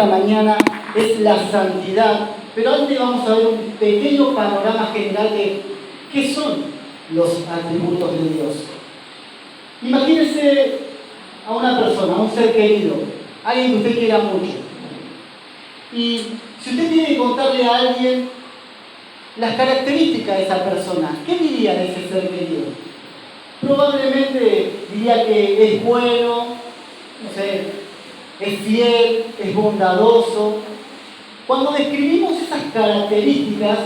Mañana es la santidad, pero antes vamos a ver un pequeño panorama general de qué son los atributos de Dios. Imagínense a una persona, a un ser querido, alguien que usted quiera mucho. Y si usted tiene que contarle a alguien las características de esa persona, ¿qué diría de ese ser querido? Probablemente diría que es bueno, no sé, es fiel, es bondadoso. Cuando describimos esas características,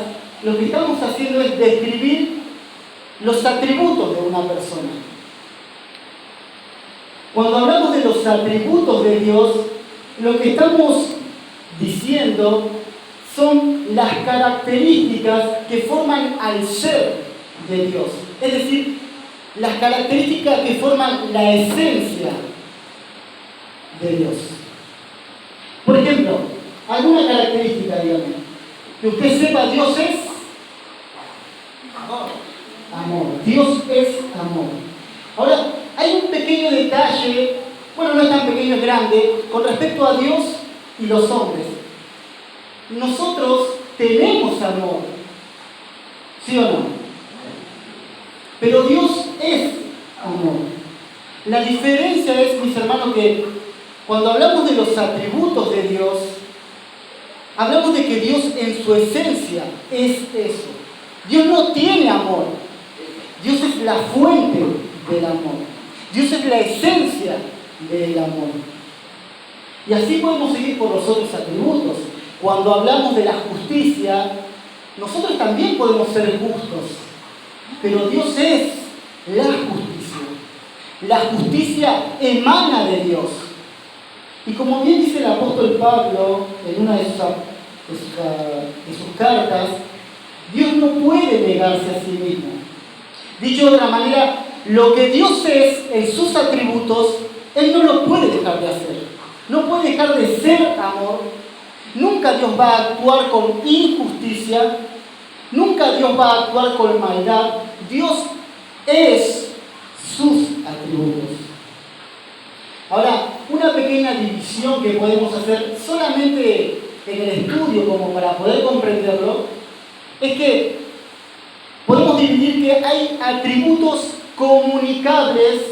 lo que estamos haciendo es describir los atributos de una persona. Cuando hablamos de los atributos de Dios, lo que estamos diciendo son las características que forman al ser de Dios. Es decir, las características que forman la esencia de Dios. Por ejemplo, alguna característica, dígame, que usted sepa, Dios es amor. Dios es amor. Ahora, hay un pequeño detalle, bueno, no es tan pequeño, es grande, con respecto a Dios y los hombres. Nosotros tenemos amor, ¿sí o no? Pero Dios es amor. La diferencia es, mis hermanos, que cuando hablamos de los atributos de Dios, hablamos de que Dios en su esencia es eso. Dios no tiene amor. Dios es la fuente del amor. Dios es la esencia del amor. Y así podemos seguir por los otros atributos. Cuando hablamos de la justicia, nosotros también podemos ser justos. Pero Dios es la justicia. La justicia emana de Dios. Y como bien dice el apóstol Pablo en una de sus cartas, Dios no puede negarse a sí mismo. Dicho de otra manera, lo que Dios es en sus atributos, Él no lo puede dejar de hacer. No puede dejar de ser amor. Nunca Dios va a actuar con injusticia. Nunca Dios va a actuar con maldad. Dios es sus atributos. Ahora, una pequeña división que podemos hacer solamente en el estudio como para poder comprenderlo, es que podemos dividir que hay atributos comunicables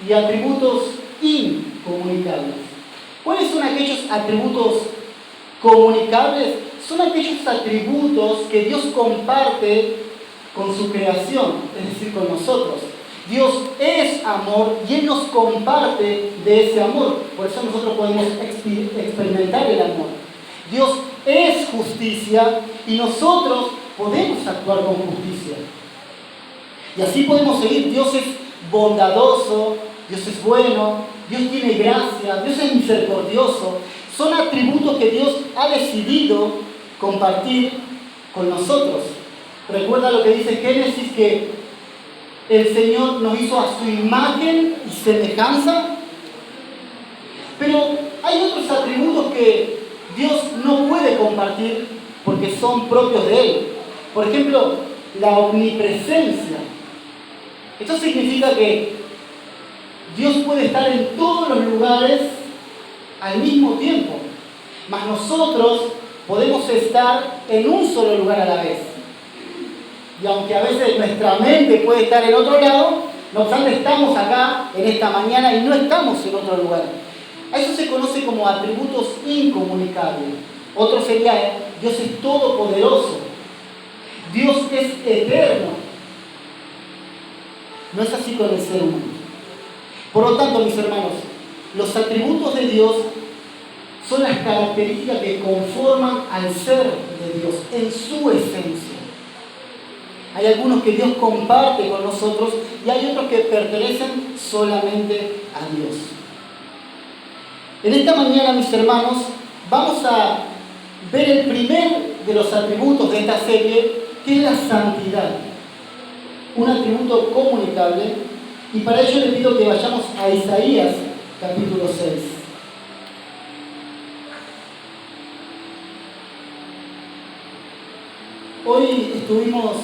y atributos incomunicables. ¿Cuáles son aquellos atributos comunicables? Son aquellos atributos que Dios comparte con su creación, es decir, con nosotros. Dios es amor y Él nos comparte de ese amor. Por eso nosotros podemos experimentar el amor. Dios es justicia y nosotros podemos actuar con justicia. Y así podemos seguir. Dios es bondadoso, Dios es bueno, Dios tiene gracia, Dios es misericordioso. Son atributos que Dios ha decidido compartir con nosotros. Recuerda lo que dice Génesis, que el Señor nos hizo a su imagen y semejanza. Pero hay otros atributos que Dios no puede compartir porque son propios de Él. Por ejemplo, la omnipresencia. Esto significa que Dios puede estar en todos los lugares al mismo tiempo, mas nosotros podemos estar en un solo lugar a la vez. Y aunque a veces nuestra mente puede estar en otro lado, no obstante estamos acá en esta mañana y no estamos en otro lugar. A eso se conoce como atributos incomunicables. Otro sería, Dios es todopoderoso. Dios es eterno. No es así con el ser humano. Por lo tanto, mis hermanos, los atributos de Dios son las características que conforman al ser de Dios en su esencia. Hay algunos que Dios comparte con nosotros y hay otros que pertenecen solamente a Dios. En esta mañana, mis hermanos, vamos a ver el primer de los atributos de esta serie, que es la santidad. Un atributo comunicable. Y para ello les pido que vayamos a Isaías, capítulo 6. Hoy estuvimos,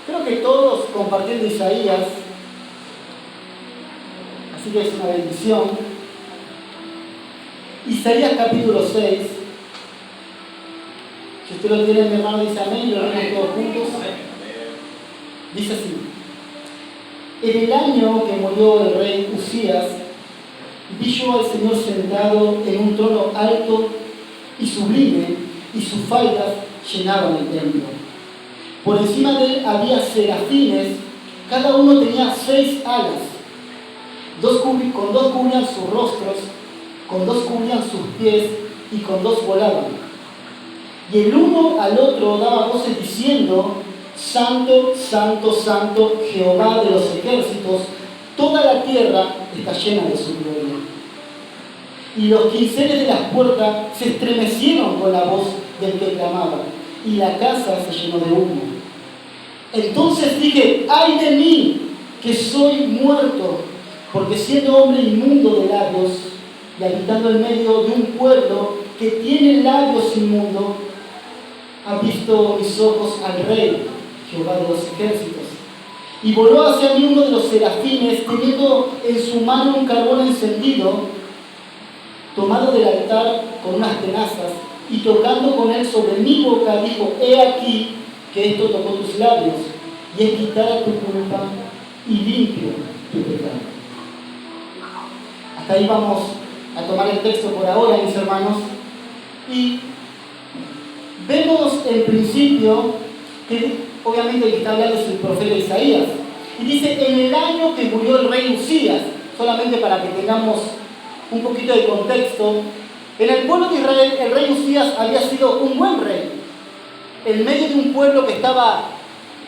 creo que todos, compartiendo Isaías, así que es una bendición. Isaías capítulo 6. Si usted lo tiene, mi hermano, dice amén, y lo leemos todos juntos. Dice así: en el año que murió el rey Usías, vi yo al Señor sentado en un trono alto y sublime, y sus faldas llenaban el templo. Por encima de él había serafines, cada uno tenía 6 alas. Con 2 cubrían sus rostros, con 2 cubrían sus pies, y con 2 volaban. Y el uno al otro daba voces diciendo: Santo, Santo, Santo, Jehová de los ejércitos, toda la tierra está llena de su gloria. Y los quinceles de las puertas se estremecieron con la voz del que clamaba, y la casa se llenó de humo. Entonces dije: ¡ay de mí, que soy muerto! Porque siendo hombre inmundo de labios, y habitando en medio de un pueblo que tiene labios inmundos, ha visto mis ojos al Rey, Jehová de los ejércitos. Y voló hacia mí uno de los serafines, teniendo en su mano un carbón encendido, tomado del altar con unas tenazas, y tocando con él sobre mi boca, dijo: he aquí que esto tocó tus labios, y es quitada tu culpa y limpio tu pecado. Hasta ahí vamos a tomar el texto por ahora, mis hermanos. Y vemos en principio que obviamente el que está hablando es el profeta Isaías. Y dice: en el año que murió el rey Usías, solamente para que tengamos un poquito de contexto, en el pueblo de Israel el rey Usías había sido un buen rey. En medio de un pueblo que estaba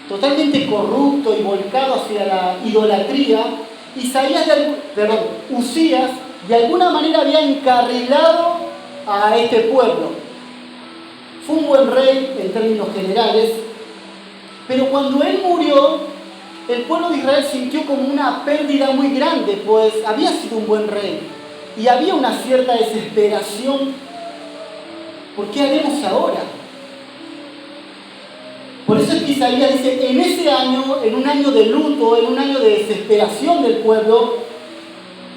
totalmente corrupto y volcado hacia la idolatría, Usías de alguna manera había encarrilado a este pueblo. Fue un buen rey en términos generales, pero cuando él murió, el pueblo de Israel sintió como una pérdida muy grande, pues había sido un buen rey y había una cierta desesperación. ¿Por qué haremos ahora? Por eso es que Isaías dice: en ese año, en un año de luto, en un año de desesperación del pueblo,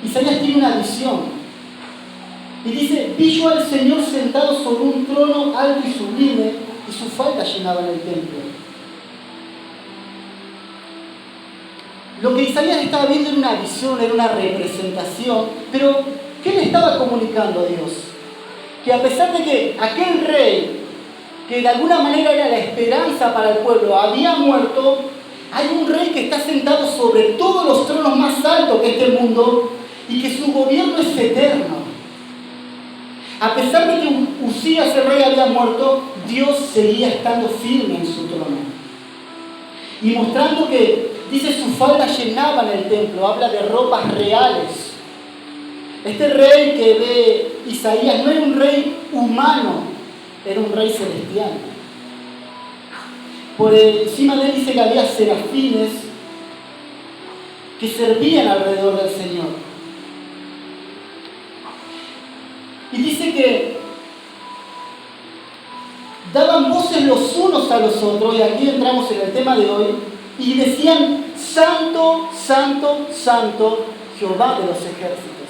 Isaías tiene una visión. Y dice: vi yo al Señor sentado sobre un trono alto y sublime, y sus faldas llenaban el templo. Lo que Isaías estaba viendo era una visión, era una representación, pero ¿qué le estaba comunicando a Dios? Que a pesar de que aquel rey, que de alguna manera era la esperanza para el pueblo, había muerto, hay un rey que está sentado sobre todos los tronos más altos que este mundo y que su gobierno es eterno. A pesar de que Usías, el rey, había muerto, Dios seguía estando firme en su trono. Y mostrando que, dice, sus faldas llenaban el templo, habla de ropas reales. Este rey que ve Isaías no era un rey humano, era un rey celestial. Por encima de él dice que había serafines que servían alrededor del Señor. Y dice que daban voces los unos a los otros, y aquí entramos en el tema de hoy, y decían: Santo, Santo, Santo, Jehová de los ejércitos.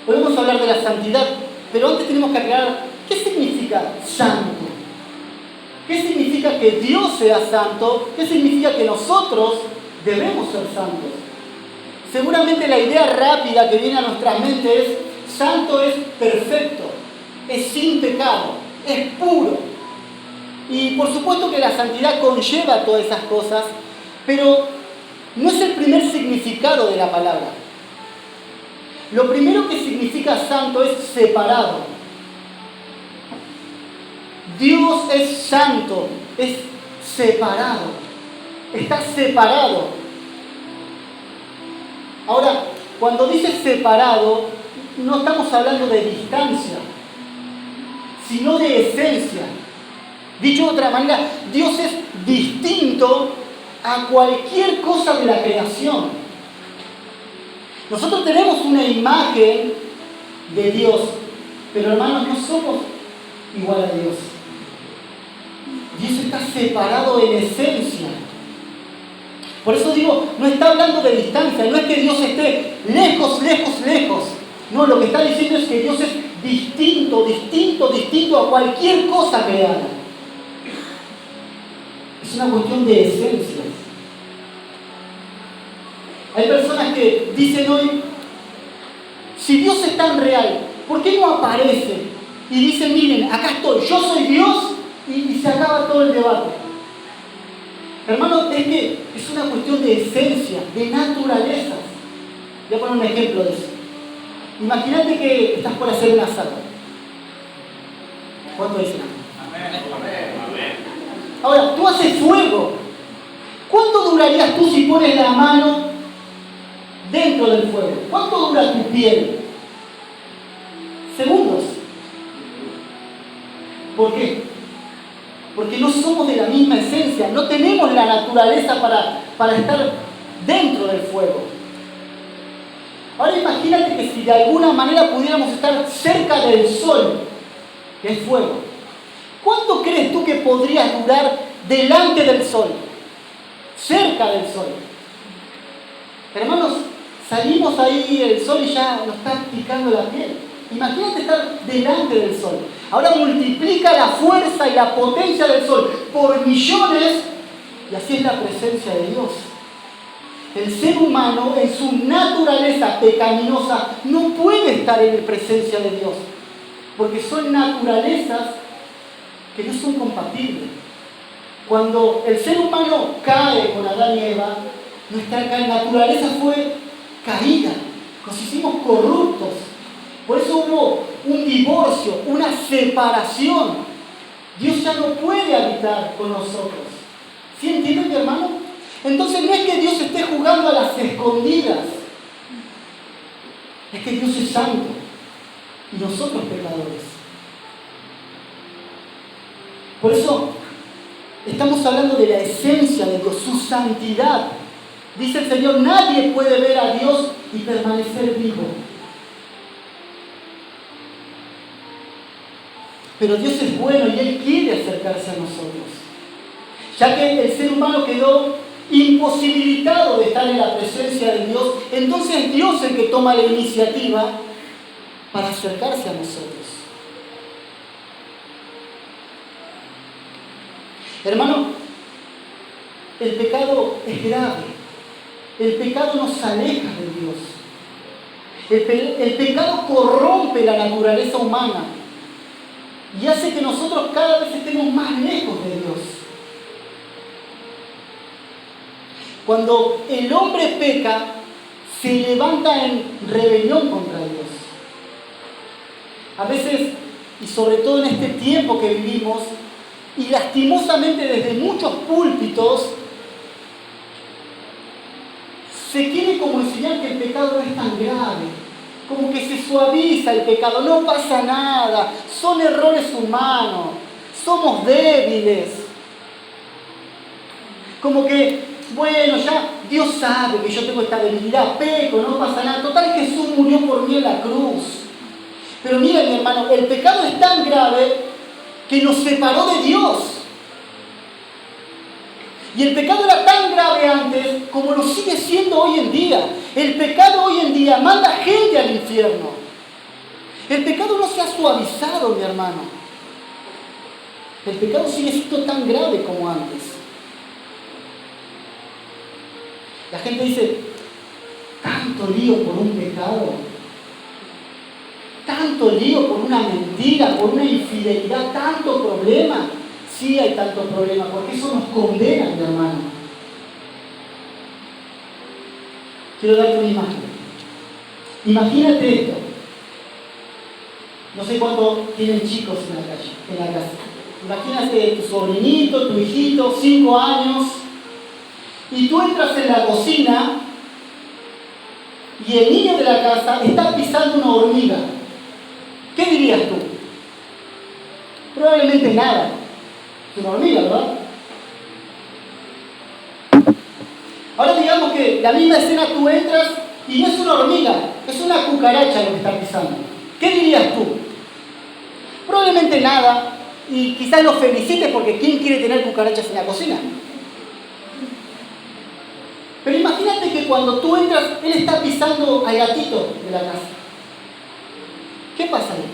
Podemos hablar de la santidad, pero antes tenemos que aclarar: ¿qué significa santo? ¿Qué significa que Dios sea santo? ¿Qué significa que nosotros debemos ser santos? Seguramente la idea rápida que viene a nuestra mente es: santo es perfecto, es sin pecado, es puro. Y por supuesto que la santidad conlleva todas esas cosas, pero no es el primer significado de la palabra. Lo primero que significa santo es separado. Dios es santo, es separado, está separado. Ahora, cuando dice separado, no estamos hablando de distancia, sino de esencia. Dicho de otra manera, Dios es distinto a cualquier cosa de la creación. Nosotros tenemos una imagen de Dios, pero hermanos, no somos igual a Dios. Dios está separado en esencia. Por eso digo, no está hablando de distancia, no es que Dios esté lejos, lejos, lejos. No, lo que está diciendo es que Dios es distinto a cualquier cosa creada. Es una cuestión de esencias. Hay personas que dicen hoy, si Dios es tan real, ¿por qué no aparece? Y dicen, miren, acá estoy, yo soy Dios, y se acaba todo el debate. Hermano, es que es una cuestión de esencia, de naturalezas. Voy a poner un ejemplo de eso. Imagínate que estás por hacer un asado. ¿Cuánto dicen? Amén. Ahora, tú haces fuego. ¿Cuánto durarías tú si pones la mano dentro del fuego? ¿Cuánto dura tu piel? Segundos. ¿Por qué? Porque no somos de la misma esencia, no tenemos la naturaleza para estar dentro del fuego. Ahora imagínate que si de alguna manera pudiéramos estar cerca del sol, que es fuego, ¿cuánto crees tú que podrías durar delante del sol? Cerca del sol. Hermanos, salimos ahí, el sol y ya nos está picando la piel. Imagínate estar delante del sol. Ahora multiplica la fuerza y la potencia del sol por millones y así es la presencia de Dios. El ser humano en su naturaleza pecaminosa no puede estar en presencia de Dios porque son naturalezas que no son compatibles. Cuando el ser humano cae con Adán y Eva, nuestra naturaleza fue caída, nos hicimos corruptos. Por eso hubo un divorcio, una separación. Dios ya no puede habitar con nosotros. ¿Sí entienden, mi hermano? Entonces no es que Dios esté jugando a las escondidas. Es que Dios es santo y nosotros pecadores. Por eso estamos hablando de la esencia de Dios, su santidad. Dice el Señor, nadie puede ver a Dios y permanecer vivo. Pero Dios es bueno y Él quiere acercarse a nosotros. Ya que el ser humano quedó imposibilitado de estar en la presencia de Dios, entonces es Dios el que toma la iniciativa para acercarse a nosotros. Hermano, el pecado es grave. El pecado nos aleja de Dios. El pecado corrompe la naturaleza humana y hace que nosotros cada vez estemos más lejos de Dios. Cuando el hombre peca, se levanta en rebelión contra Dios. A veces, y sobre todo en este tiempo que vivimos, y lastimosamente desde muchos púlpitos, se quiere como enseñar que el pecado no es tan grave, como que se suaviza el pecado, no pasa nada, son errores humanos, somos débiles. Como que, bueno, ya Dios sabe que yo tengo esta debilidad, peco, no pasa nada. Total, Jesús murió por mí en la cruz. Pero mira, mi hermano, el pecado es tan grave que nos separó de Dios. Y el pecado era tan grave antes como lo sigue siendo hoy en día. El pecado hoy en día manda gente al infierno. El pecado no se ha suavizado, mi hermano. El pecado sigue siendo tan grave como antes. La gente dice, tanto lío por un pecado, tanto lío por una mentira, por una infidelidad, tanto problema. Sí hay tanto problema, porque eso nos condena, mi hermano. Quiero darte una imagen. Imagínate esto. No sé cuántos tienen chicos en la casa. Imagínate tu sobrinito, tu hijito, 5 años, y tú entras en la cocina y el niño de la casa está pisando una hormiga. ¿Qué dirías tú? Probablemente nada. Es una hormiga, ¿verdad? Ahora digamos que la misma escena tú entras y no es una hormiga, es una cucaracha lo que está pisando. ¿Qué dirías tú? Probablemente nada, y quizás lo felicites porque ¿quién quiere tener cucarachas en la cocina? Pero imagínate que cuando tú entras, él está pisando al gatito de la casa. ¿Qué pasa ahí?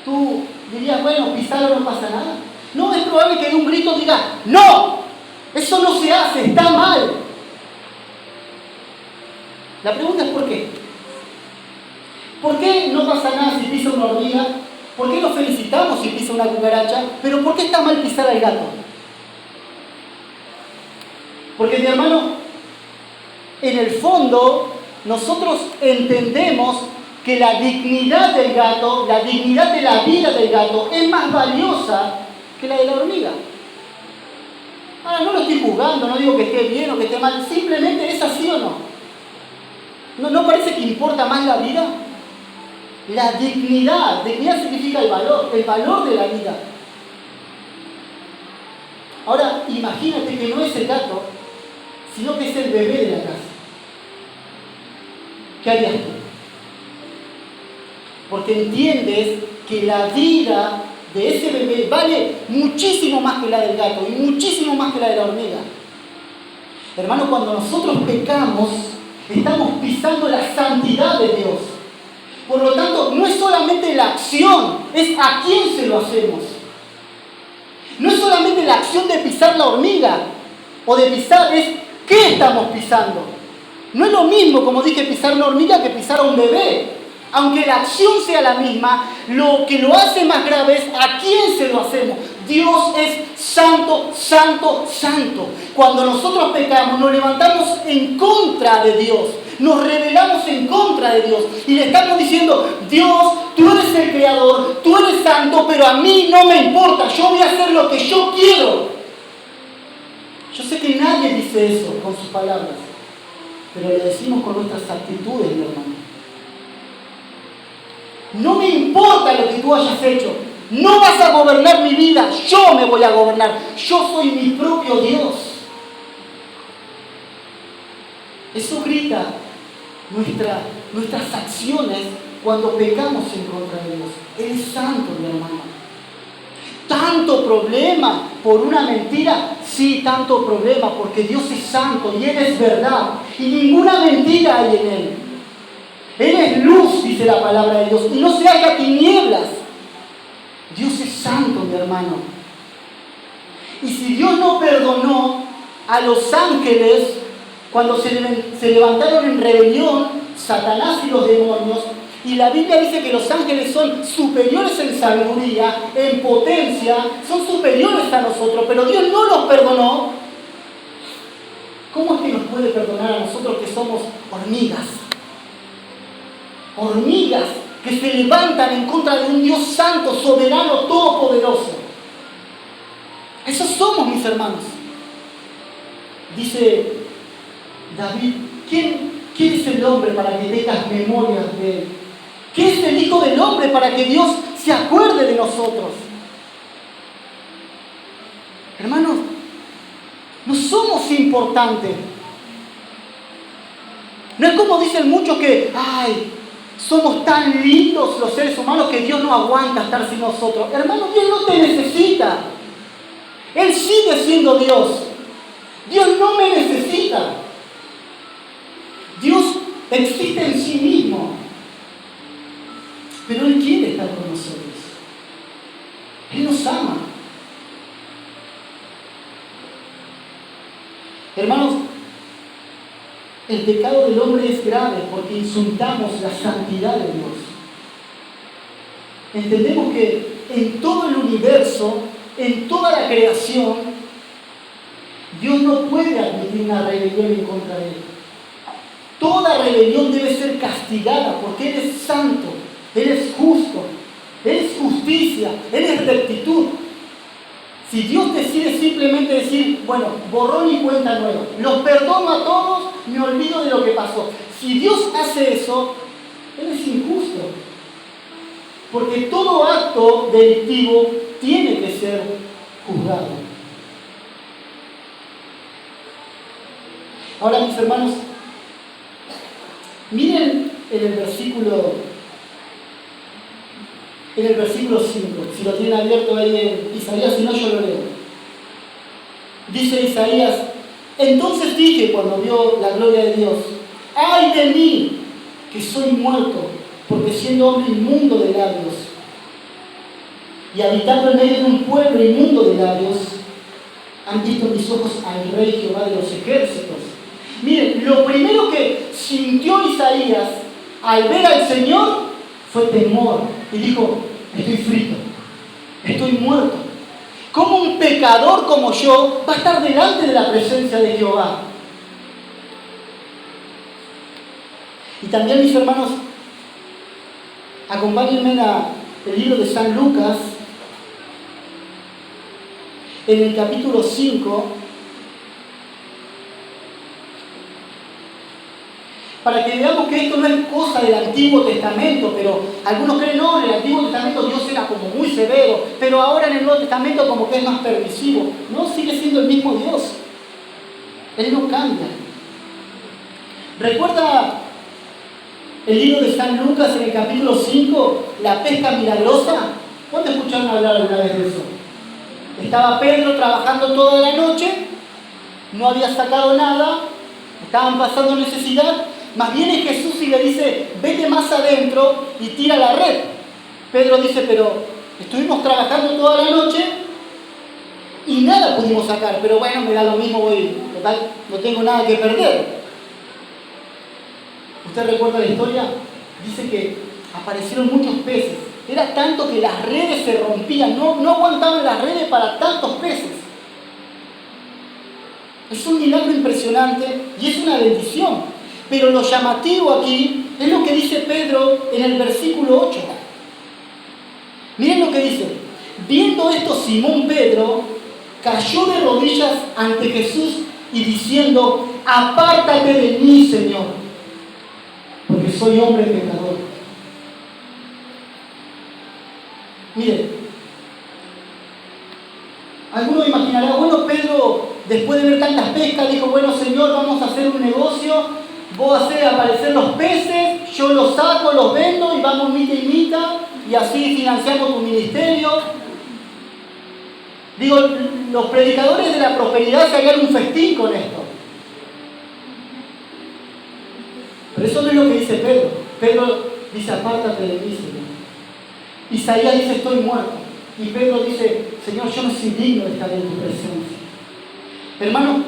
Tú dirías, bueno, pisarlo no pasa nada. No, es probable que de un grito diga, ¡no! Eso no se hace, está mal. La pregunta es ¿por qué? ¿Por qué no pasa nada si pisa una hormiga? ¿Por qué nos felicitamos si pisa una cucaracha? Pero ¿por qué está mal pisar al gato? Porque, mi hermano, en el fondo, nosotros entendemos que la dignidad del gato, la dignidad de la vida del gato, es más valiosa que la de la hormiga. Ahora, no lo estoy juzgando, no digo que esté bien o que esté mal, simplemente es así o no. ¿No parece que importa más la vida? La dignidad significa el valor de la vida. Ahora, imagínate que no es el gato, sino que es el bebé de la casa. ¿Qué harías tú? Porque entiendes que la vida de ese bebé vale muchísimo más que la del gato y muchísimo más que la de la hormiga. Hermano, cuando nosotros pecamos, estamos pisando la santidad de Dios. Por lo tanto, no es solamente la acción, es a quién se lo hacemos. No es solamente la acción de pisar la hormiga o de pisar, es qué estamos pisando. No es lo mismo, como dije, pisar una hormiga que pisar a un bebé. Aunque la acción sea la misma, lo que lo hace más grave es a quién se lo hacemos. Dios es santo, santo, santo. Cuando nosotros pecamos, nos levantamos en contra de Dios. Nos rebelamos en contra de Dios. Y le estamos diciendo, Dios, tú eres el creador, tú eres santo, pero a mí no me importa. Yo voy a hacer lo que yo quiero. Yo sé que nadie dice eso con sus palabras, pero lo decimos con nuestras actitudes, mi hermano. No me importa lo que tú hayas hecho. No vas a gobernar mi vida. Yo me voy a gobernar. Yo soy mi propio Dios. Eso grita nuestras acciones cuando pecamos en contra de Dios. Él es santo, mi hermano. ¿Tanto problema por una mentira? Sí, tanto problema, porque Dios es santo y Él es verdad. Y ninguna mentira hay en Él. Él es luz, dice la palabra de Dios, y no se halla tinieblas. Dios es santo, mi hermano. Y si Dios no perdonó a los ángeles cuando se levantaron en rebelión, Satanás y los demonios, y la Biblia dice que los ángeles son superiores en sabiduría, en potencia, son superiores a nosotros, pero Dios no los perdonó, ¿cómo es que nos puede perdonar a nosotros que somos hormigas? Hormigas que se levantan en contra de un Dios santo, soberano, todopoderoso. Esos somos, mis hermanos. Dice David, ¿quién es el hombre para que tengas memorias de él? ¿Qué es el Hijo del Hombre para que Dios se acuerde de nosotros? Hermanos, no somos importantes. No es como dicen muchos que, somos tan lindos los seres humanos que Dios no aguanta estar sin nosotros. Hermano, Dios no te necesita. Él sigue siendo Dios. Dios no me necesita. Dios existe en sí mismo. Pero Él quiere estar con nosotros. Él nos ama. Hermanos, el pecado del hombre es grave porque insultamos la santidad de Dios. Entendemos que en todo el universo, en toda la creación, Dios no puede admitir una rebelión en contra de Él. Toda rebelión debe ser castigada porque Él es santo, Él es justo, Él es justicia, Él es rectitud. Si Dios decide simplemente decir, bueno, borrón y cuenta nueva, los perdono a todos, me olvido de lo que pasó. Si Dios hace eso, Él es injusto. Porque todo acto delictivo tiene que ser juzgado. Ahora, mis hermanos, miren en el versículo 5, si lo tienen abierto ahí en Isaías, si no yo lo leo. Dice Isaías, entonces dije cuando vio la gloria de Dios, ¡ay de mí, que soy muerto, porque siendo hombre inmundo de labios y habitando en medio de un pueblo inmundo de labios, han visto mis ojos al Rey Jehová de los ejércitos. Miren, lo primero que sintió Isaías al ver al Señor fue temor. Y dijo, estoy frito, estoy muerto. ¿Cómo un pecador como yo va a estar delante de la presencia de Jehová? Y también, mis hermanos, acompáñenme al libro de San Lucas, en el capítulo 5, para que veamos que esto no es cosa del Antiguo Testamento, pero algunos creen, no, en el Antiguo Testamento Dios era como muy severo, pero ahora en el Nuevo Testamento como que es más permisivo. No, sigue siendo el mismo Dios. Él no cambia. ¿Recuerda el libro de San Lucas en el capítulo 5, la pesca milagrosa? ¿Cuándo escucharon hablar alguna vez de eso? Estaba Pedro trabajando toda la noche, no había sacado nada, estaban pasando necesidad, más viene Jesús y le dice, vete más adentro y tira la red. Pedro dice, pero estuvimos trabajando toda la noche y nada pudimos sacar, pero bueno, me da lo mismo, voy, total, no tengo nada que perder. ¿Usted recuerda la historia? Dice que aparecieron muchos peces. Era tanto que las redes se rompían, no aguantaban las redes para tantos peces. Es un milagro impresionante y es una bendición. Pero lo llamativo aquí es lo que dice Pedro en el versículo 8. Miren lo que dice. Viendo esto, Simón Pedro cayó de rodillas ante Jesús y diciendo, apártate de mí, Señor, porque soy hombre pecador. Miren, alguno imaginará, bueno, Pedro, después de ver tantas pescas, dijo, bueno, Señor, vamos a hacer un negocio, vos hacer aparecer los peces, yo los saco, los vendo y vamos mitad y mitad, y así financiamos tu ministerio. Digo, los predicadores de la prosperidad se harían un festín con esto. Pero eso no es lo que dice Pedro. Pedro dice, apártate de mí, Señor. Isaías dice, estoy muerto. Y Pedro dice, Señor, yo no soy digno de estar en tu presencia. Hermano,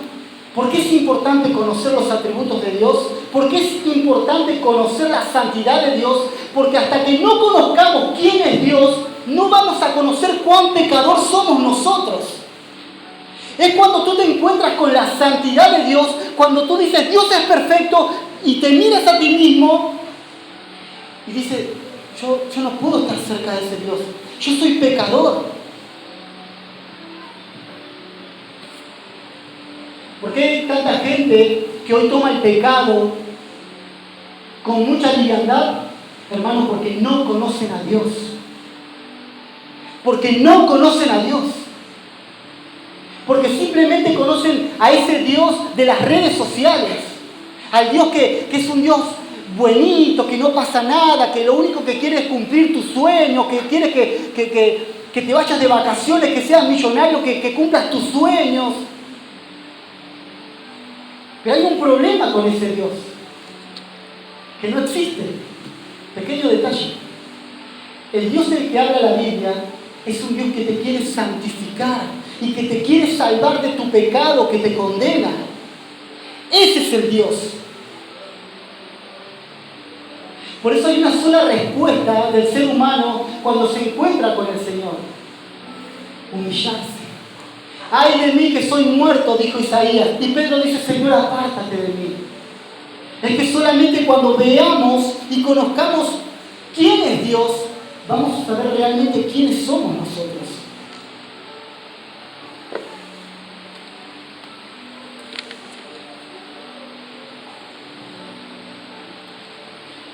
¿por qué es importante conocer los atributos de Dios? ¿Por qué es importante conocer la santidad de Dios? Porque hasta que no conozcamos quién es Dios, no vamos a conocer cuán pecador somos nosotros. Es cuando tú te encuentras con la santidad de Dios, cuando tú dices, Dios es perfecto, y te miras a ti mismo y dices, yo no puedo estar cerca de ese Dios. Yo soy pecador. ¿Por qué hay tanta gente que hoy toma el pecado con mucha liviandad? Hermanos, porque no conocen a Dios. Porque no conocen a Dios. Porque simplemente conocen a ese Dios de las redes sociales. Al Dios que es un Dios buenito, que no pasa nada, que lo único que quiere es cumplir tus sueños, que quiere que te vayas de vacaciones, que seas millonario, que cumplas tus sueños. Pero hay un problema con ese Dios, que no existe. Pequeño detalle. El Dios del que habla la Biblia es un Dios que te quiere santificar y que te quiere salvar de tu pecado que te condena. Ese es el Dios. Por eso hay una sola respuesta del ser humano cuando se encuentra con el Señor: humillarse. Ay de mí que soy muerto, dijo Isaías. Y Pedro dice, Señor, apártate de mí. Es que solamente cuando veamos y conozcamos quién es Dios, vamos a saber realmente quiénes somos nosotros.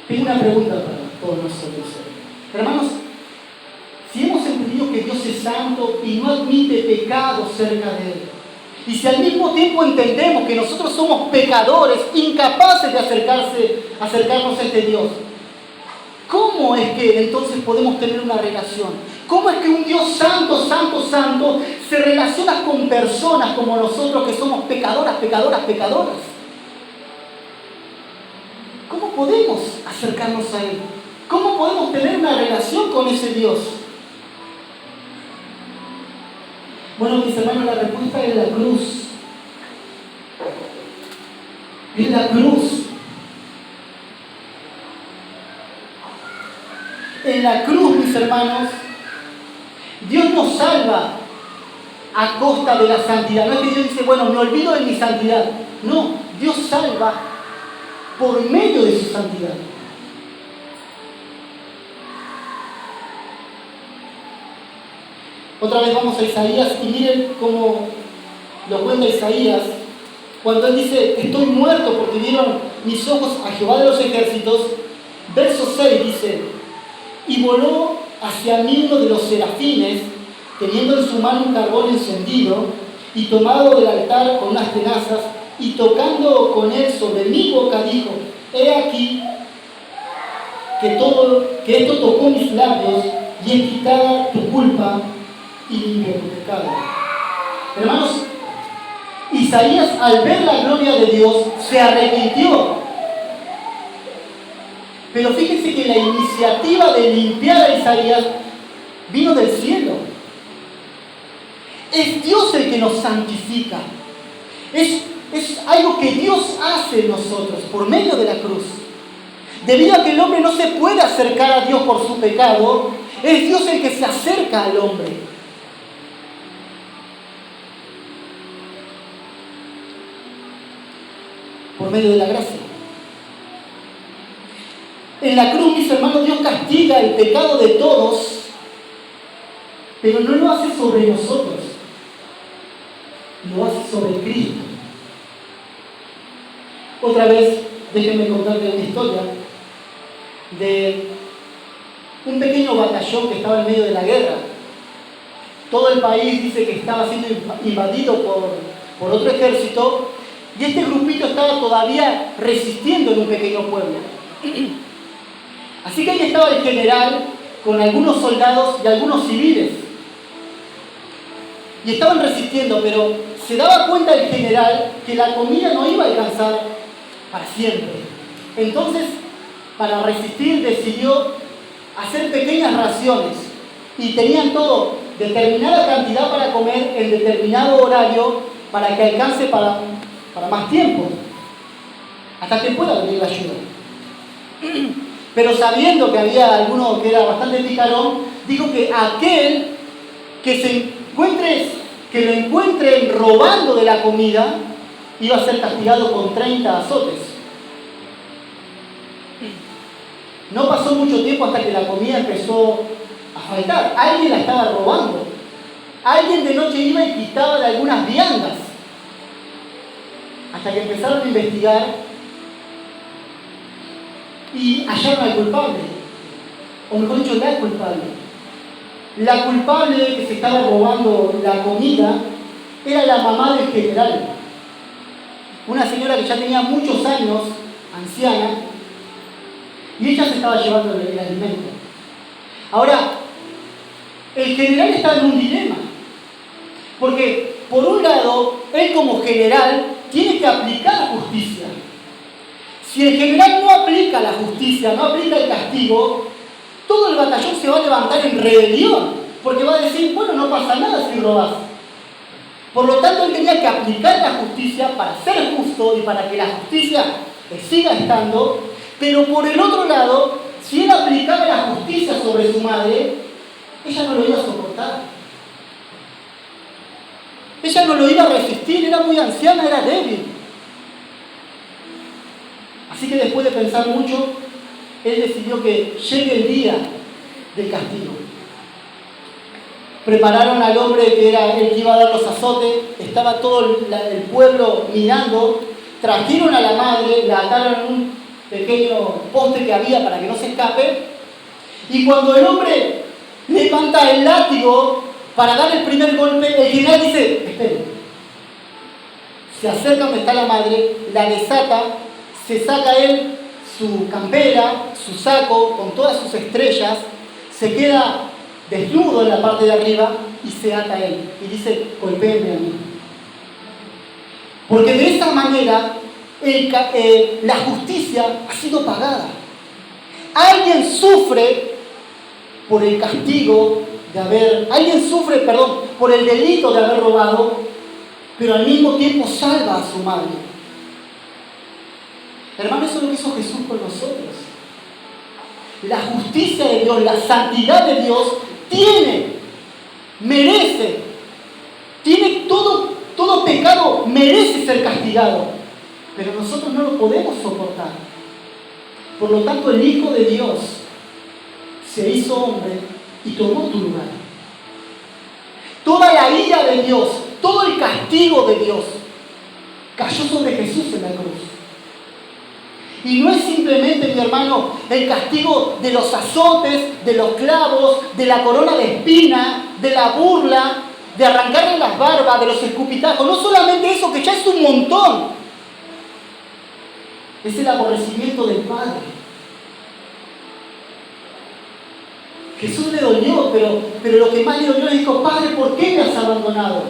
Tengo una pregunta para todos nosotros. Hermanos, si hemos entendido que Dios es santo y no admite pecado cerca de Él, y si al mismo tiempo entendemos que nosotros somos pecadores, incapaces de acercarnos a este Dios, ¿cómo es que entonces podemos tener una relación? ¿Cómo es que un Dios santo, santo, santo se relaciona con personas como nosotros que somos pecadoras? ¿Cómo podemos acercarnos a Él? ¿Cómo ¿cómo podemos tener una relación con ese Dios? Bueno, mis hermanos, la respuesta es la cruz. Es la cruz. En la cruz, mis hermanos, Dios nos salva a costa de la santidad. No es que Dios dice, bueno, me olvido de mi santidad. No, Dios salva por medio de su santidad. Otra vez vamos a Isaías y miren cómo lo cuenta Isaías. Cuando él dice, estoy muerto porque vieron mis ojos a Jehová de los ejércitos. Verso 6 dice, y voló hacia mí uno de los serafines, teniendo en su mano un carbón encendido, y tomado del altar con unas tenazas, y tocando con él sobre mi boca, dijo, he aquí que esto tocó mis labios, y es quitada tu culpa y limpio tu pecado. Hermanos, Isaías, al ver la gloria de Dios, se arrepintió. Pero fíjense que la iniciativa de limpiar a Isaías vino del cielo. Es Dios el que nos santifica. Es algo que Dios hace en nosotros por medio de la cruz. Debido a que el hombre no se puede acercar a Dios por su pecado, es Dios el que se acerca al hombre. Por medio de la gracia. En la cruz, mis hermanos, Dios castiga el pecado de todos, pero no lo hace sobre nosotros, lo hace sobre Cristo. Otra vez, déjenme contarles una historia de un pequeño batallón que estaba en medio de la guerra. Todo el país dice que estaba siendo invadido por otro ejército, y este grupito estaba todavía resistiendo en un pequeño pueblo. Así que ahí estaba el general con algunos soldados y algunos civiles. Y estaban resistiendo, pero se daba cuenta el general que la comida no iba a alcanzar para siempre. Entonces, para resistir, decidió hacer pequeñas raciones. Y tenían todo, determinada cantidad para comer en determinado horario para que alcance para más tiempo, hasta que pueda venir la ayuda. Pero sabiendo que había alguno que era bastante picarón, dijo que aquel que lo encuentren robando de la comida iba a ser castigado con 30 azotes. No pasó mucho tiempo hasta que la comida empezó a faltar. Alguien la estaba robando. Alguien de noche iba y quitaba de algunas viandas. Hasta que empezaron a investigar y hallaron al culpable, o mejor dicho, la culpable. La culpable que se estaba robando la comida era la mamá del general, una señora que ya tenía muchos años, anciana, y ella se estaba llevando el alimento. Ahora, el general estaba en un dilema, porque por un lado, él como general tiene que aplicar justicia. Si el general no aplica la justicia, no aplica el castigo, todo el batallón se va a levantar en rebelión, porque va a decir, bueno, no pasa nada si robas. Por lo tanto, él tenía que aplicar la justicia para ser justo y para que la justicia siga estando, pero por el otro lado, si él aplicaba la justicia sobre su madre, ella no lo iba a soportar. Ella no lo iba a resistir, era muy anciana, era débil. Así que después de pensar mucho, él decidió que llegue el día del castigo. Prepararon al hombre que era el que iba a dar los azotes, estaba todo el pueblo mirando, trajeron a la madre, la ataron en un pequeño poste que había para que no se escape, y cuando el hombre levanta el látigo para dar el primer golpe, el general dice, espere. Se acerca donde está la madre, la desata, se saca él su campera, su saco, con todas sus estrellas, se queda desnudo en la parte de arriba y se ata a él. Y dice, golpéenme a mí. Porque de esa manera la justicia ha sido pagada. Alguien sufre por el castigo alguien sufre, por el delito de haber robado, pero al mismo tiempo salva a su madre. Hermano, eso es lo que hizo Jesús con nosotros. La justicia de Dios, la santidad de Dios merece, tiene todo pecado merece ser castigado, pero nosotros no lo podemos soportar. Por lo tanto, el Hijo de Dios se hizo hombre y tomó tu lugar. Toda la ira de Dios, todo el castigo de Dios cayó sobre Jesús en la cruz. Y no es simplemente, mi hermano, el castigo de los azotes, de los clavos, de la corona de espina, de la burla, de arrancarle las barbas, de los escupitajos. No solamente eso, que ya es un montón. Es el aborrecimiento del Padre. Jesús le dolió, pero lo que más le dolió le dijo: Padre, ¿por qué me has abandonado?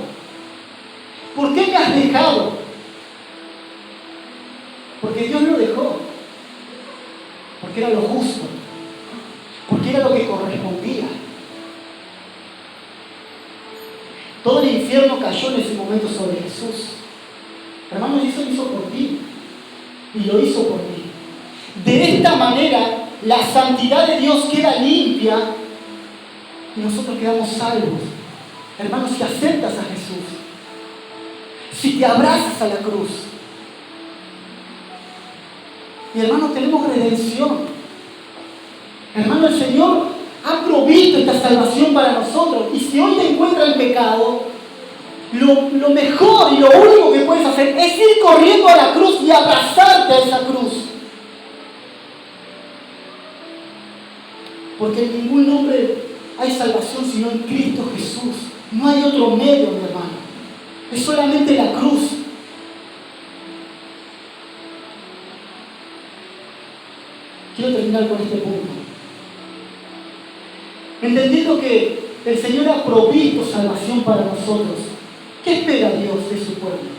¿Por qué me has dejado? Porque Dios lo dejó. Porque era lo justo. Porque era lo que correspondía. Todo el infierno cayó en ese momento sobre Jesús. Hermanos, eso lo hizo por ti. Y lo hizo por ti. De esta manera, la santidad de Dios queda limpia y nosotros quedamos salvos. Hermanos, si aceptas a Jesús, si te abrazas a la cruz, y hermanos, tenemos redención. Hermano, el Señor ha provisto esta salvación para nosotros. Y si hoy te encuentras en pecado, lo mejor y lo único que puedes hacer es ir corriendo a la cruz y abrazarte a esa cruz. Porque en ningún nombre hay salvación sino en Cristo Jesús. No hay otro medio, mi hermano. Es solamente la cruz. Quiero terminar con este punto. Entendiendo que el Señor ha provisto salvación para nosotros, ¿qué espera Dios de su pueblo?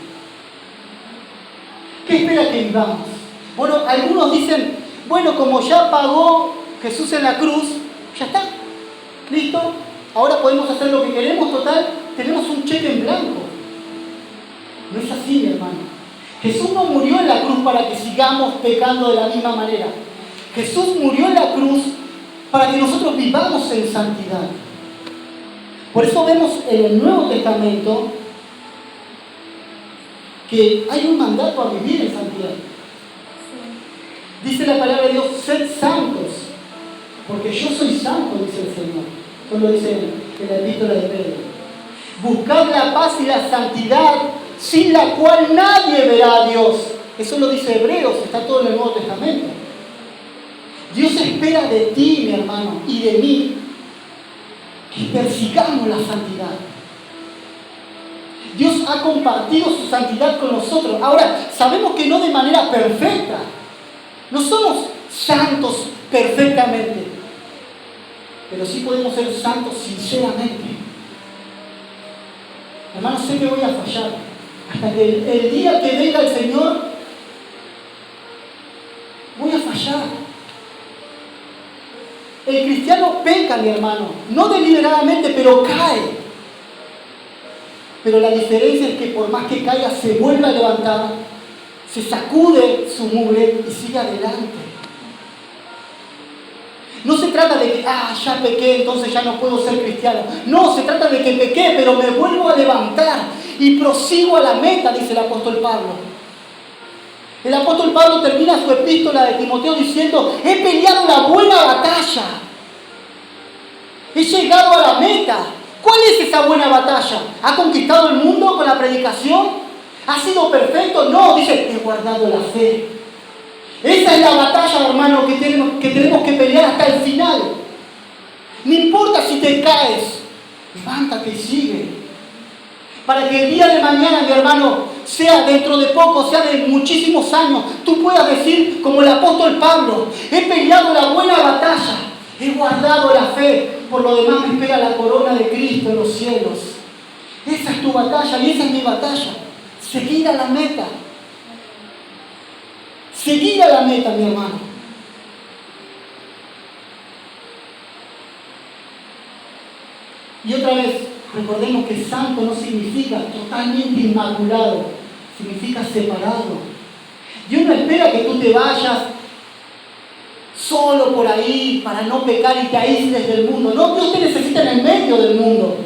¿Qué espera que vivamos? Bueno, algunos dicen, bueno, como ya pagó Jesús en la cruz, ya está, listo, ahora podemos hacer lo que queremos, total, tenemos un cheque en blanco. No es así, mi hermano. Jesús no murió en la cruz para que sigamos pecando de la misma manera. Jesús murió en la cruz para que nosotros vivamos en santidad. Por eso vemos en el Nuevo Testamento que hay un mandato a vivir en santidad. Dice la palabra de Dios: sed santos, porque yo soy santo, dice el Señor. Eso lo dice en la epístola de Pedro. Buscad la paz y la santidad, sin la cual nadie verá a Dios. Eso lo dice Hebreos, está todo en el Nuevo Testamento. Dios espera de ti, mi hermano, y de mí, que persigamos la santidad. Dios ha compartido su santidad con nosotros. Ahora, sabemos que no de manera perfecta. No somos santos perfectamente, pero sí podemos ser santos sinceramente. Hermano, sé que voy a fallar. Hasta que el día que venga el Señor, voy a fallar. El cristiano peca, mi hermano, no deliberadamente, pero cae. Pero la diferencia es que por más que caiga, se vuelve a levantar, se sacude su mugre y sigue adelante. No se trata de que, ya pequé, entonces ya no puedo ser cristiano. No, se trata de que pequé, pero me vuelvo a levantar y prosigo a la meta, dice el apóstol Pablo. El apóstol Pablo termina su epístola de Timoteo diciendo: he peleado la buena batalla. He llegado a la meta. ¿Cuál es esa buena batalla? ¿Ha conquistado el mundo con la predicación? ¿Ha sido perfecto? No, dice: he guardado la fe. Esa es la batalla, hermano, que tenemos que pelear hasta el final. No importa si te caes, levántate y sigue. Para que el día de mañana, mi hermano, sea dentro de poco, sea de muchísimos años, tú puedas decir como el apóstol Pablo: he peleado la buena batalla, he guardado la fe, por lo demás me espera la corona de Cristo en los cielos. Esa es tu batalla y esa es mi batalla. Seguir a la meta. Seguir a la meta, mi hermano. Y otra vez, recordemos que santo no significa totalmente inmaculado, significa separado. Dios no espera que tú te vayas solo por ahí para no pecar y te aísles del mundo. No, Dios te necesita en el medio del mundo,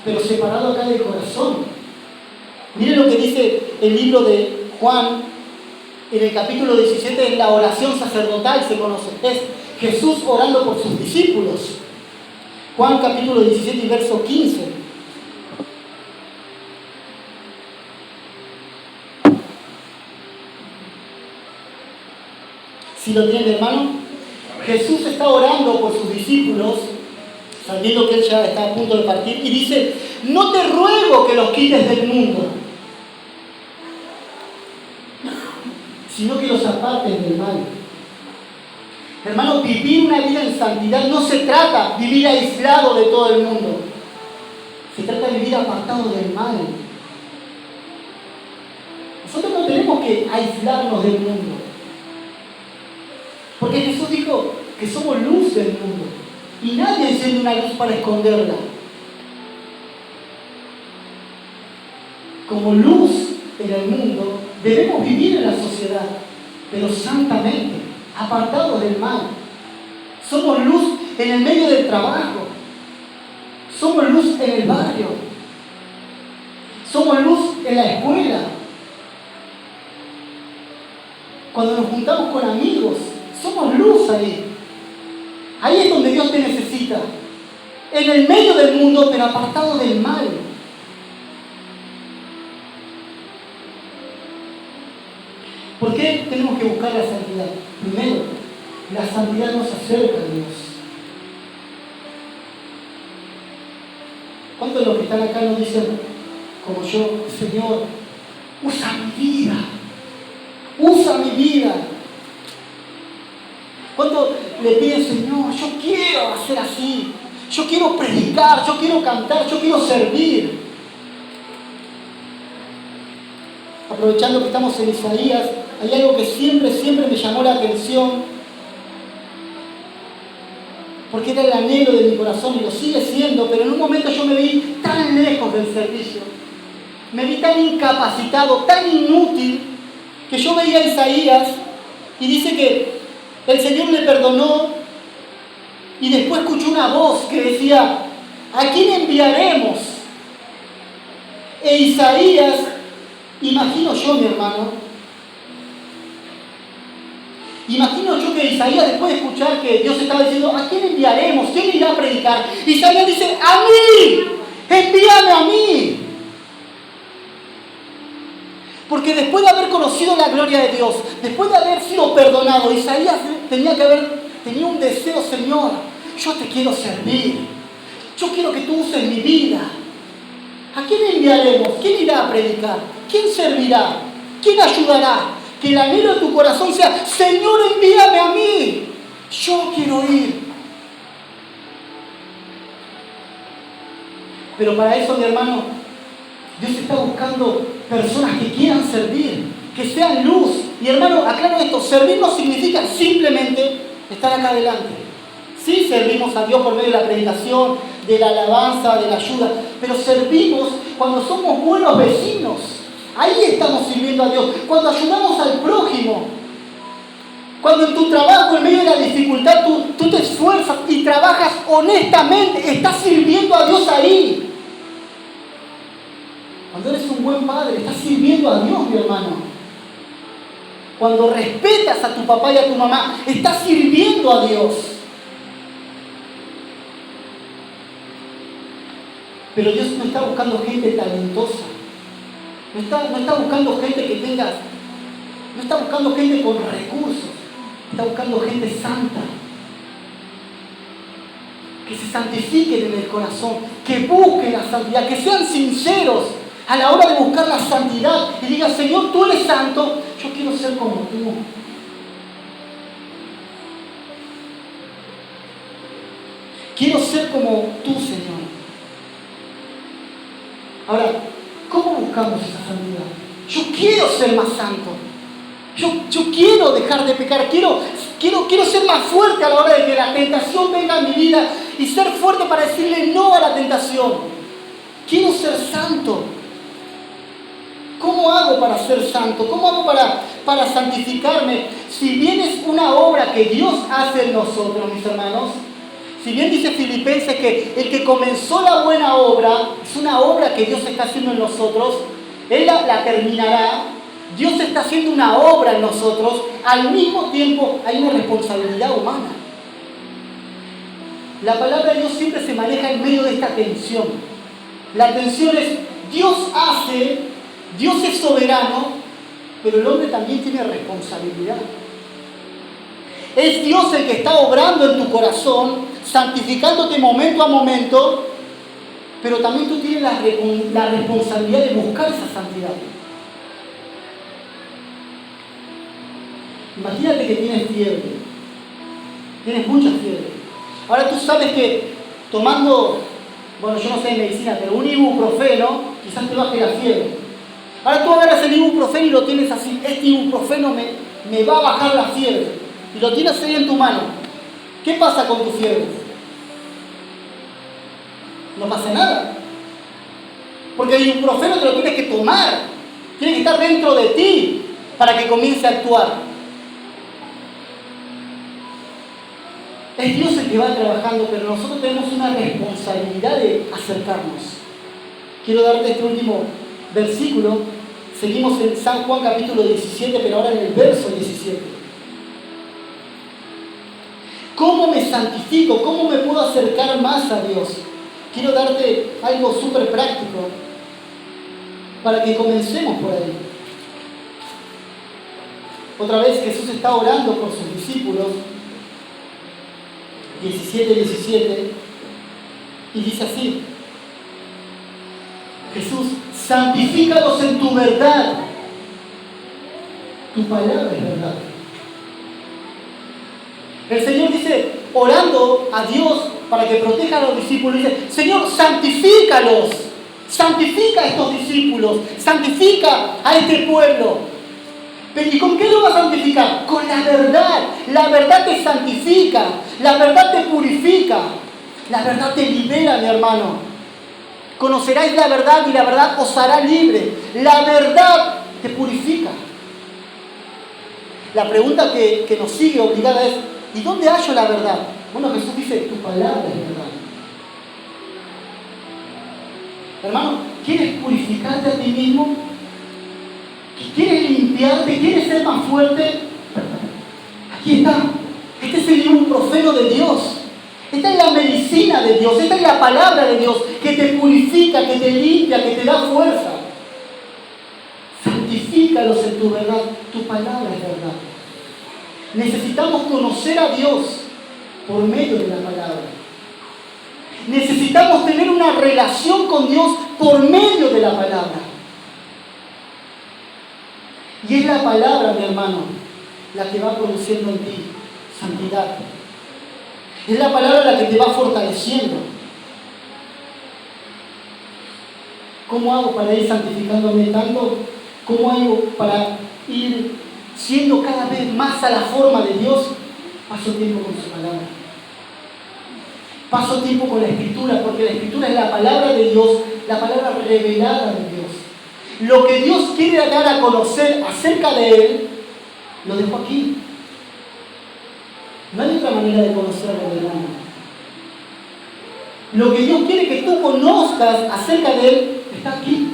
pero separado acá del corazón. Miren lo que dice el libro de Juan, en el capítulo 17, en la oración sacerdotal se conoce. Es Jesús orando por sus discípulos. Juan capítulo 17 y verso 15. Si lo tienen, hermano, Jesús está orando por sus discípulos, sabiendo que Él ya está a punto de partir, y dice: no te ruego que los quites del mundo, sino que los apartes del mal. Hermano, vivir una vida en santidad no se trata de vivir aislado de todo el mundo. Se trata de vivir apartado del mal. Nosotros no tenemos que aislarnos del mundo. Porque Jesús dijo que somos luz del mundo. Y nadie enciende una luz para esconderla. Como luz en el mundo, debemos vivir en la sociedad, pero santamente, apartados del mal. Somos luz en el medio del trabajo. Somos luz en el barrio. Somos luz en la escuela. Cuando nos juntamos con amigos, somos luz ahí. Ahí es donde Dios te necesita. En el medio del mundo, pero apartado del mal. ¿Por qué tenemos que buscar la santidad? Primero, la santidad nos acerca a Dios. ¿Cuántos de los que están acá nos dicen, como yo: Señor, usa mi vida? Usa mi vida. ¿Cuántos le piden: Señor, yo quiero hacer así? Yo quiero predicar, yo quiero cantar, yo quiero servir. Aprovechando que estamos en Isaías, hay algo que siempre me llamó la atención, porque era el anhelo de mi corazón y lo sigue siendo, pero en un momento yo me vi tan lejos del servicio, me vi tan incapacitado, tan inútil, que yo veía a Isaías y dice que el Señor le perdonó y después escuchó una voz que decía: ¿a quién enviaremos? E Isaías, imagino yo, mi hermano, imagino yo que Isaías, después de escuchar que Dios estaba diciendo: ¿a quién enviaremos? ¿Quién irá a predicar? Isaías dice: ¡a mí! ¡Envíame a mí! Porque después de haber conocido la gloria de Dios, después de haber sido perdonado, Isaías tenía un deseo: Señor, yo te quiero servir. Yo quiero que tú uses mi vida. ¿A quién enviaremos? ¿Quién irá a predicar? ¿Quién servirá? ¿Quién ayudará? Que el anhelo de tu corazón sea: Señor, envíame a mí. Yo quiero ir. Pero para eso, mi hermano, Dios está buscando personas que quieran servir, que sean luz. Y hermano, aclaro esto: servir no significa simplemente estar acá adelante. Sí, servimos a Dios por medio de la predicación, de la alabanza, de la ayuda, pero servimos cuando somos buenos vecinos. Ahí estamos sirviendo a Dios. Cuando ayudamos al prójimo, cuando en tu trabajo, en medio de la dificultad, tú te esfuerzas y trabajas honestamente, estás sirviendo a Dios ahí. Cuando eres un buen padre, estás sirviendo a Dios, mi hermano. Cuando respetas a tu papá y a tu mamá, estás sirviendo a Dios. Pero Dios no está buscando gente talentosa. No está buscando gente que tenga, no está buscando gente con recursos. Está buscando gente santa. Que se santifiquen en el corazón, que busquen la santidad, que sean sinceros a la hora de buscar la santidad y digan: Señor, tú eres santo, yo quiero ser como tú. Quiero ser como tú, Señor. Ahora, ¿cómo buscamos esa santidad? Yo quiero ser más santo. Yo quiero dejar de pecar. Quiero ser más fuerte a la hora de que la tentación venga a mi vida y ser fuerte para decirle no a la tentación. Quiero ser santo. ¿Cómo hago para ser santo? ¿Cómo hago para santificarme? Si bien es una obra que Dios hace en nosotros, mis hermanos, si bien dice Filipenses que el que comenzó la buena obra, es una obra que Dios está haciendo en nosotros, Él la terminará. Dios está haciendo una obra en nosotros, al mismo tiempo hay una responsabilidad humana. La palabra de Dios siempre se maneja en medio de esta tensión. La tensión es, Dios hace, Dios es soberano, pero el hombre también tiene responsabilidad. Es Dios el que está obrando en tu corazón, santificándote momento a momento, pero también tú tienes la responsabilidad de buscar esa santidad. Imagínate que tienes fiebre, tienes mucha fiebre. Ahora tú sabes que tomando, bueno, yo no sé de medicina, pero un ibuprofeno quizás te baje la fiebre. Ahora tú agarras el ibuprofeno y lo tienes así, este ibuprofeno me va a bajar la fiebre. Y lo tienes ahí en tu mano. ¿Qué pasa con tu fiebre? No pasa nada. Porque el ibuprofeno te lo tienes que tomar. Tiene que estar dentro de ti para que comience a actuar. Es Dios el que va trabajando, pero nosotros tenemos una responsabilidad de acercarnos. Quiero darte este último versículo. Seguimos en San Juan capítulo 17, pero ahora en el verso 17. ¿Cómo me santifico? ¿Cómo me puedo acercar más a Dios? Quiero darte algo súper práctico para que comencemos por ahí. Otra vez Jesús está orando por sus discípulos, 17, y dice así: Jesús, santifícalos en tu verdad. Tu palabra es verdad. El Señor dice, orando a Dios para que proteja a los discípulos, dice, Señor, santifícalos, santifica a estos discípulos, santifica a este pueblo. ¿Y con qué lo vas a santificar? Con la verdad. La verdad te santifica, la verdad te purifica, la verdad te libera, mi hermano. Conoceráis la verdad y la verdad os hará libre. La verdad te purifica. La pregunta que nos sigue obligada es, ¿y dónde hallo la verdad? Bueno, Jesús dice, tu palabra es verdad. Hermano, ¿quieres purificarte a ti mismo? ¿Quieres limpiarte? ¿Quieres ser más fuerte? Aquí está. Este es el ibuprofeno de Dios. Esta es la medicina de Dios. Esta es la palabra de Dios que te purifica, que te limpia, que te da fuerza. Santifícalos en tu verdad. Tu palabra es verdad. Necesitamos conocer a Dios por medio de la palabra. Necesitamos tener una relación con Dios por medio de la palabra. Y es la palabra, mi hermano, la que va produciendo en ti santidad. Es la palabra la que te va fortaleciendo. ¿Cómo hago para ir santificándome tanto? ¿Cómo hago para ir siendo cada vez más a la forma de Dios? Paso tiempo con su palabra. Paso tiempo con la Escritura, porque la Escritura es la palabra de Dios, la palabra revelada de Dios. Lo que Dios quiere dar a conocer acerca de Él, lo dejó aquí. No hay otra manera de conocerlo, hermano. Lo que Dios quiere que tú conozcas acerca de Él, está aquí.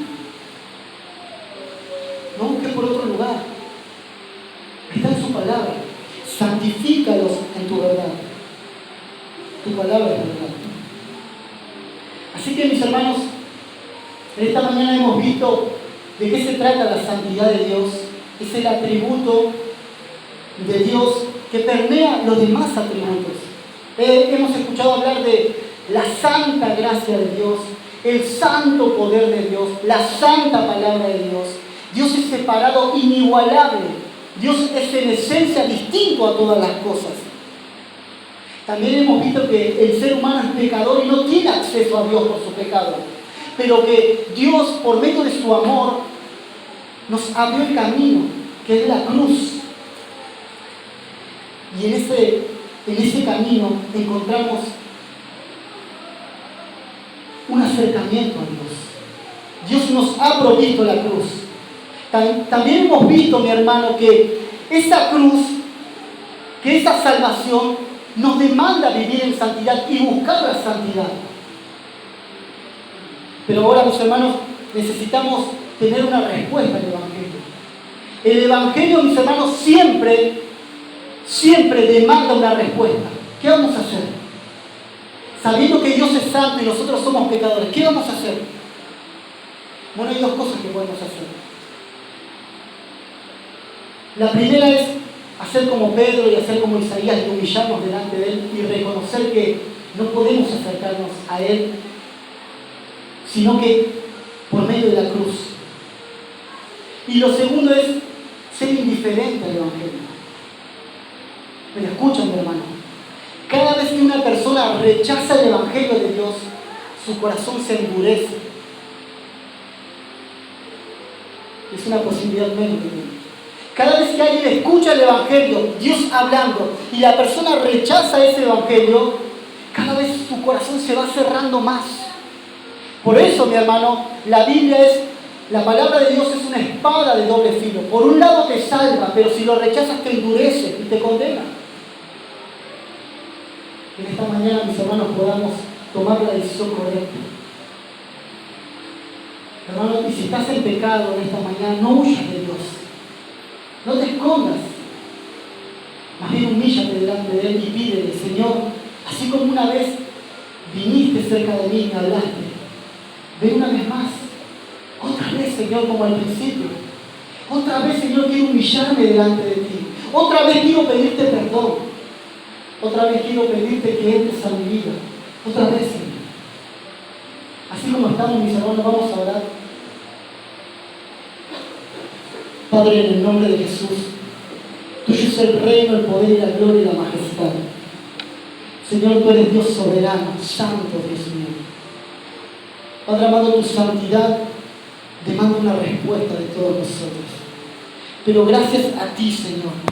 No busques por otro lugar. Está en su palabra. Santifícalos en tu verdad. Tu palabra es verdad. Así que, mis hermanos, en esta mañana hemos visto de qué se trata la santidad de Dios. Es el atributo de Dios que permea los demás atributos. Hemos escuchado hablar de la santa gracia de Dios, el santo poder de Dios, la santa palabra de Dios. Dios es separado, inigualable. Dios es en esencia distinto a todas las cosas. También hemos visto que el ser humano es pecador y no tiene acceso a Dios por su pecado. Pero que Dios, por medio de su amor, nos abrió el camino, que es la cruz. Y en ese camino encontramos un acercamiento a Dios. Dios nos ha provisto la cruz. También hemos visto, mi hermano, que esa cruz, que esa salvación nos demanda vivir en santidad y buscar la santidad. Pero ahora, mis hermanos, necesitamos tener una respuesta al Evangelio. El Evangelio, mis hermanos, siempre demanda una respuesta. ¿Qué vamos a hacer? Sabiendo que Dios es santo y nosotros somos pecadores, ¿qué vamos a hacer? Bueno, hay dos cosas que podemos hacer. La primera es hacer como Pedro y hacer como Isaías y humillarnos delante de Él y reconocer que no podemos acercarnos a Él, sino que por medio de la cruz. Y lo segundo es ser indiferente al Evangelio. ¿Me escuchan, mi hermano? Cada vez que una persona rechaza el Evangelio de Dios, su corazón se endurece. Es una posibilidad menos que tiene. Cada vez que alguien escucha el Evangelio, Dios hablando, y la persona rechaza ese Evangelio, cada vez su corazón se va cerrando más. Por eso, mi hermano, la palabra de Dios es una espada de doble filo. Por un lado te salva, pero si lo rechazas te endurece y te condena. En esta mañana, mis hermanos, podamos tomar la decisión correcta. Hermano, y si estás en pecado en esta mañana, no huyas de Dios. No te escondas. Más bien humíllate delante de Él y pídele: Señor, así como una vez viniste cerca de mí y me hablaste, ven una vez más. Otra vez, Señor, como al principio. Otra vez, Señor, quiero humillarme delante de ti. Otra vez quiero pedirte perdón. Otra vez quiero pedirte que entres a mi vida. Otra vez, Señor. Así como estamos, mis hermanos, vamos a orar. Padre, en el nombre de Jesús, tuyo es el reino, el poder y la gloria y la majestad. Señor, tú eres Dios soberano, santo, Dios mío. Padre amado, tu santidad demanda una respuesta de todos nosotros. Pero gracias a ti, Señor,